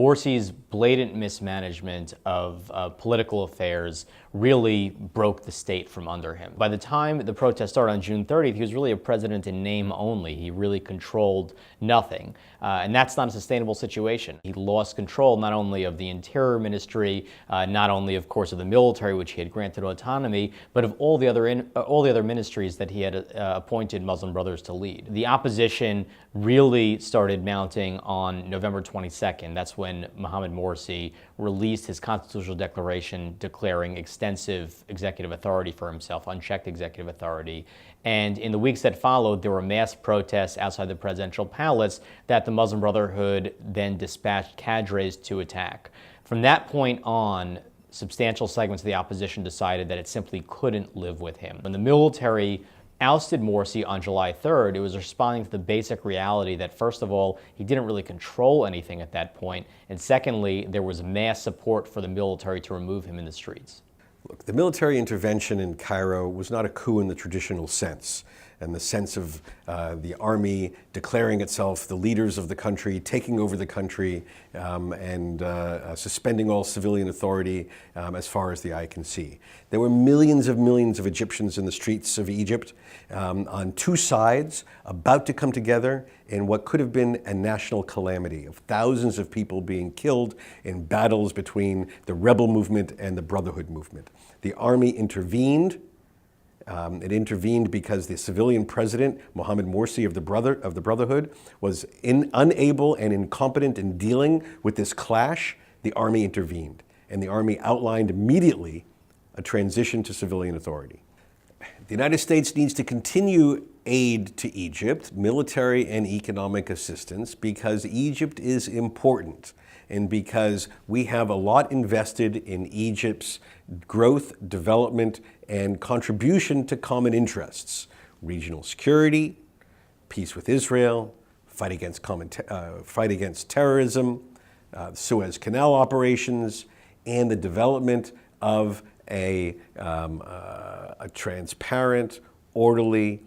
Morsi's blatant mismanagement of political affairs really broke the state from under him. By the time the protest started on June 30th, he was really a president in name only. He really controlled nothing. And that's not a sustainable situation. He lost control not only of the Interior Ministry, not only, of course, of the military, which he had granted autonomy, but of all the other ministries that he had appointed Muslim Brothers to lead. The opposition really started mounting on November 22nd. That's when Mohamed Morsi released his constitutional declaration declaring extensive executive authority for himself, unchecked executive authority. And in the weeks that followed, there were mass protests outside the presidential palace that the Muslim Brotherhood then dispatched cadres to attack. From that point on, substantial segments of the opposition decided that it simply couldn't live with him. When the military ousted Morsi on July 3rd, it was responding to the basic reality that, first of all, he didn't really control anything at that point, and secondly, there was mass support for the military to remove him in the streets. Look, the military intervention in Cairo was not a coup in the traditional sense, and the sense of the army declaring itself the leaders of the country, taking over the country, and suspending all civilian authority as far as the eye can see. There were millions of Egyptians in the streets of Egypt on two sides, about to come together in what could have been a national calamity of thousands of people being killed in battles between the rebel movement and the Brotherhood movement. The army intervened. It intervened because the civilian president, Mohamed Morsi of the Brotherhood, was unable and incompetent in dealing with this clash. The army intervened, and the army outlined immediately a transition to civilian authority. The United States needs to continue aid to Egypt, military and economic assistance, because Egypt is important and because we have a lot invested in Egypt's growth, development, and contribution to common interests: regional security, peace with Israel, fight against terrorism, Suez Canal operations, and the development of a transparent, orderly,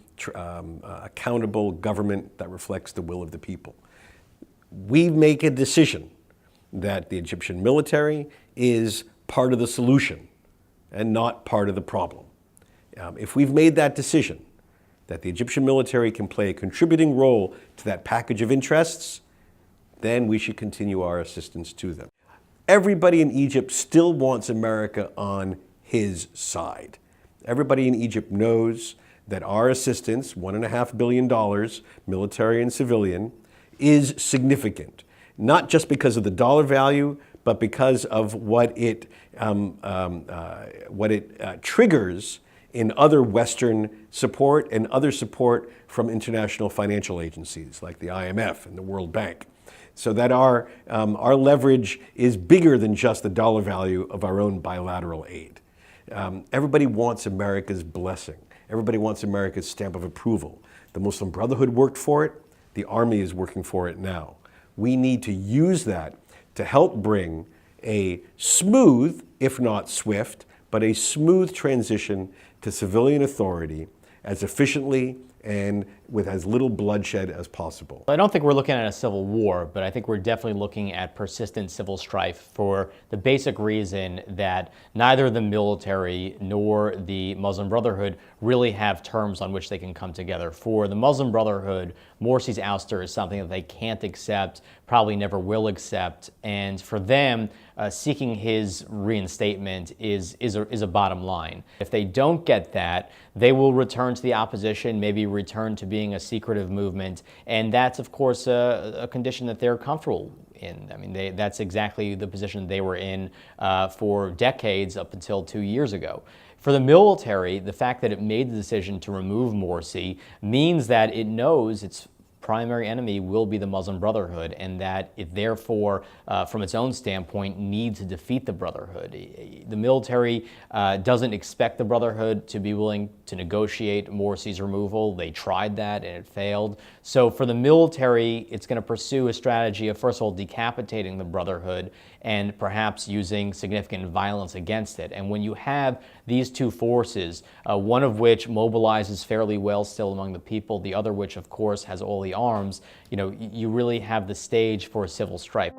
accountable government that reflects the will of the people. We make a decision that the Egyptian military is part of the solution and not part of the problem. If we've made that decision, that the Egyptian military can play a contributing role to that package of interests, then we should continue our assistance to them. Everybody in Egypt still wants America on his side. Everybody in Egypt knows that our assistance, $1.5 billion, military and civilian, is significant. Not just because of the dollar value, but because of what it triggers in other Western support and other support from international financial agencies like the IMF and the World Bank. So that our leverage is bigger than just the dollar value of our own bilateral aid. Everybody wants America's blessing. Everybody wants America's stamp of approval. The Muslim Brotherhood worked for it. The army is working for it now. We need to use that to help bring a smooth, if not swift, but a smooth transition to civilian authority as efficiently and with as little bloodshed as possible. I don't think we're looking at a civil war, but I think we're definitely looking at persistent civil strife for the basic reason that neither the military nor the Muslim Brotherhood really have terms on which they can come together. For the Muslim Brotherhood, Morsi's ouster is something that they can't accept, probably never will accept, and for them, seeking his reinstatement is a bottom line. If they don't get that, they will return to the opposition, maybe return to being a secretive movement, and that's, of course, a condition that they're comfortable in. I mean, that's exactly the position they were in for decades up until 2 years ago. For the military, the fact that it made the decision to remove Morsi means that it knows its primary enemy will be the Muslim Brotherhood, and that it therefore, from its own standpoint, needs to defeat the Brotherhood. The military doesn't expect the Brotherhood to be willing to negotiate Morsi's removal. They tried that and it failed. So for the military, it's going to pursue a strategy of, first of all, decapitating the Brotherhood and perhaps using significant violence against it. And when you have these two forces, one of which mobilizes fairly well still among the people, the other which, of course, has all the arms, you really have the stage for a civil strife.